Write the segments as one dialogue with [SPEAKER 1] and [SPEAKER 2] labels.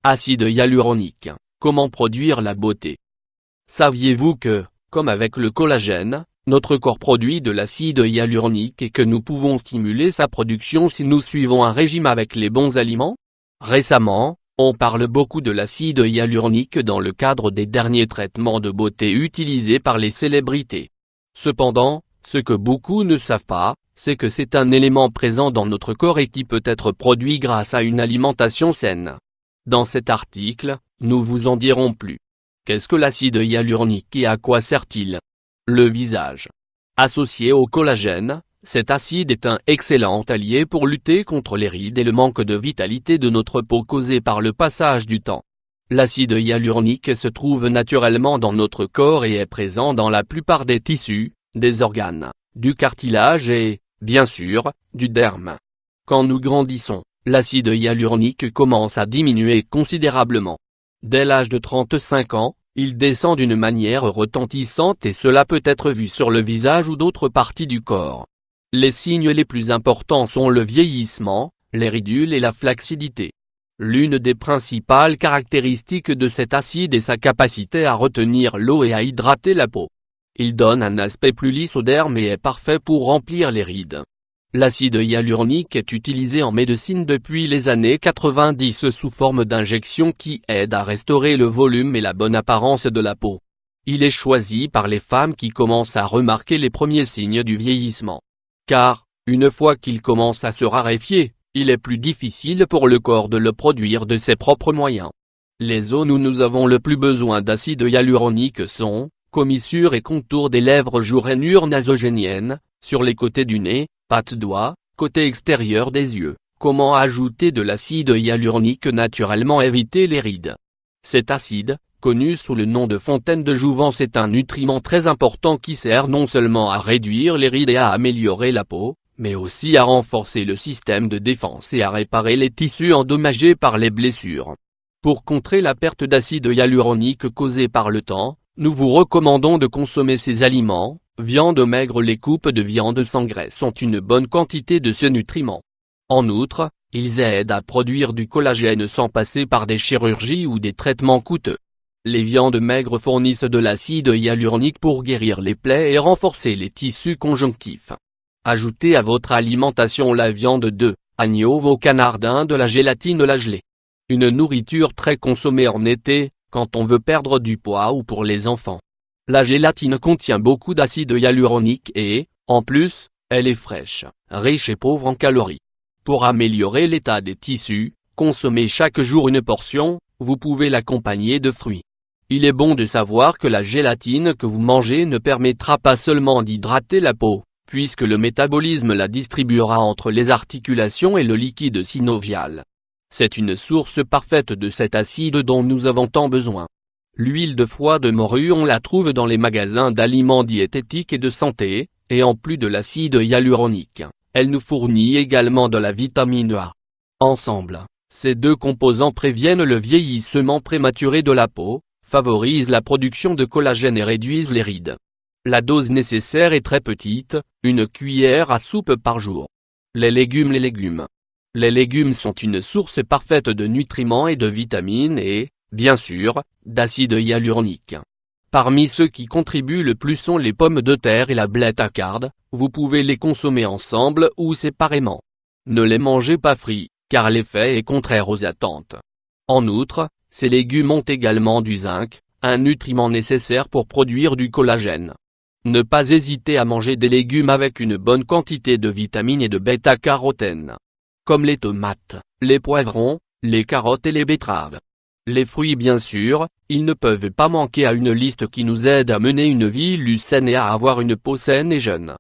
[SPEAKER 1] Acide hyaluronique, comment produire la beauté? Saviez-vous que, comme avec le collagène, notre corps produit de l'acide hyaluronique et que nous pouvons stimuler sa production si nous suivons un régime avec les bons aliments? Récemment, on parle beaucoup de l'acide hyaluronique dans le cadre des derniers traitements de beauté utilisés par les célébrités. Cependant, ce que beaucoup ne savent pas, c'est que c'est un élément présent dans notre corps et qui peut être produit grâce à une alimentation saine. Dans cet article, nous vous en dirons plus. Qu'est-ce que l'acide hyaluronique et à quoi sert-il? Le visage. Associé au collagène, cet acide est un excellent allié pour lutter contre les rides et le manque de vitalité de notre peau causé par le passage du temps. L'acide hyaluronique se trouve naturellement dans notre corps et est présent dans la plupart des tissus, des organes, du cartilage et, bien sûr, du derme. Quand nous grandissons, l'acide hyaluronique commence à diminuer considérablement. Dès l'âge de 35 ans, il descend d'une manière retentissante et cela peut être vu sur le visage ou d'autres parties du corps. Les signes les plus importants sont le vieillissement, les ridules et la flacidité. L'une des principales caractéristiques de cet acide est sa capacité à retenir l'eau et à hydrater la peau. Il donne un aspect plus lisse au derme et est parfait pour remplir les rides. L'acide hyaluronique est utilisé en médecine depuis les années 90 sous forme d'injection qui aide à restaurer le volume et la bonne apparence de la peau. Il est choisi par les femmes qui commencent à remarquer les premiers signes du vieillissement. Car, une fois qu'il commence à se raréfier, il est plus difficile pour le corps de le produire de ses propres moyens. Les zones où nous avons le plus besoin d'acide hyaluronique sont, commissures et contours des lèvres jour rainures nasogéniennes, sur les côtés du nez, pattes doigts, côté extérieur des yeux. Comment ajouter de l'acide hyaluronique naturellement éviter les rides? Cet acide, connu sous le nom de fontaine de jouvence est un nutriment très important qui sert non seulement à réduire les rides et à améliorer la peau, mais aussi à renforcer le système de défense et à réparer les tissus endommagés par les blessures. Pour contrer la perte d'acide hyaluronique causée par le temps, nous vous recommandons de consommer ces aliments. Viande maigre. Les coupes de viande sans graisse sont une bonne quantité de ce nutriment. En outre, ils aident à produire du collagène sans passer par des chirurgies ou des traitements coûteux. Les viandes maigres fournissent de l'acide hyaluronique pour guérir les plaies et renforcer les tissus conjonctifs. Ajoutez à votre alimentation la viande de agneau, veau, canard d'Inde, la gélatine, la gelée. Une nourriture très consommée en été, quand on veut perdre du poids ou pour les enfants. La gélatine contient beaucoup d'acide hyaluronique et, en plus, elle est fraîche, riche et pauvre en calories. Pour améliorer l'état des tissus, consommez chaque jour une portion, vous pouvez l'accompagner de fruits. Il est bon de savoir que la gélatine que vous mangez ne permettra pas seulement d'hydrater la peau, puisque le métabolisme la distribuera entre les articulations et le liquide synovial. C'est une source parfaite de cet acide dont nous avons tant besoin. L'huile de foie de morue, on la trouve dans les magasins d'aliments diététiques et de santé, et en plus de l'acide hyaluronique, elle nous fournit également de la vitamine A. Ensemble, ces deux composants préviennent le vieillissement prématuré de la peau, favorisent la production de collagène et réduisent les rides. La dose nécessaire est très petite, une cuillère à soupe par jour. Les légumes. Les légumes sont une source parfaite de nutriments et de vitamines et, bien sûr, d'acide hyaluronique. Parmi ceux qui contribuent le plus sont les pommes de terre et la bêta-carotène, vous pouvez les consommer ensemble ou séparément. Ne les mangez pas frits, car l'effet est contraire aux attentes. En outre, ces légumes ont également du zinc, un nutriment nécessaire pour produire du collagène. Ne pas hésiter à manger des légumes avec une bonne quantité de vitamines et de bêta-carotène. Comme les tomates, les poivrons, les carottes et les betteraves. Les fruits bien sûr, ils ne peuvent pas manquer à une liste qui nous aide à mener une vie saine et à avoir une peau saine et jeune.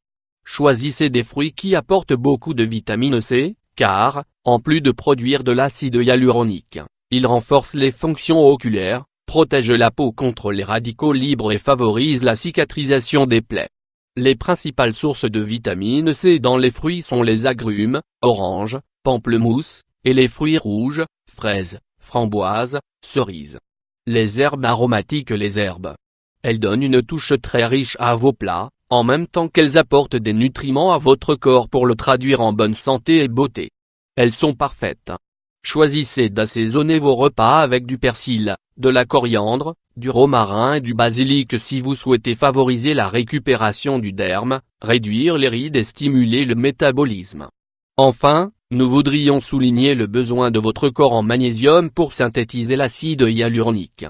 [SPEAKER 1] Choisissez des fruits qui apportent beaucoup de vitamine C, car, en plus de produire de l'acide hyaluronique, ils renforcent les fonctions oculaires, protègent la peau contre les radicaux libres et favorisent la cicatrisation des plaies. Les principales sources de vitamine C dans les fruits sont les agrumes, oranges, pamplemousse, et les fruits rouges, fraises, framboises, cerises. Les herbes aromatiques. Les herbes. Elles donnent une touche très riche à vos plats, en même temps qu'elles apportent des nutriments à votre corps pour le traduire en bonne santé et beauté. Elles sont parfaites Choisissez d'assaisonner vos repas avec du persil, de la coriandre, du romarin et du basilic si vous souhaitez favoriser la récupération du derme, réduire les rides et stimuler le métabolisme. Enfin, nous voudrions souligner le besoin de votre corps en magnésium pour synthétiser l'acide hyaluronique.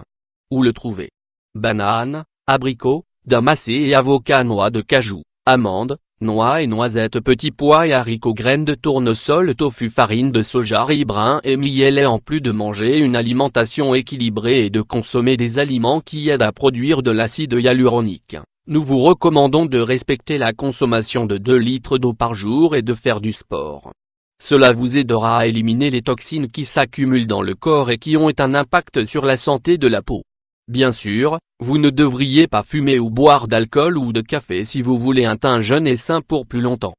[SPEAKER 1] Où le trouver? Bananes, abricots, damas et avocats, noix de cajou, amandes, noix et noisettes, petits pois et haricots, graines de tournesol, tofu, farine de soja, riz brun et miel. Et en plus de manger une alimentation équilibrée et de consommer des aliments qui aident à produire de l'acide hyaluronique, nous vous recommandons de respecter la consommation de 2 litres d'eau par jour et de faire du sport. Cela vous aidera à éliminer les toxines qui s'accumulent dans le corps et qui ont un impact sur la santé de la peau. Bien sûr, vous ne devriez pas fumer ou boire d'alcool ou de café si vous voulez un teint jeune et sain pour plus longtemps.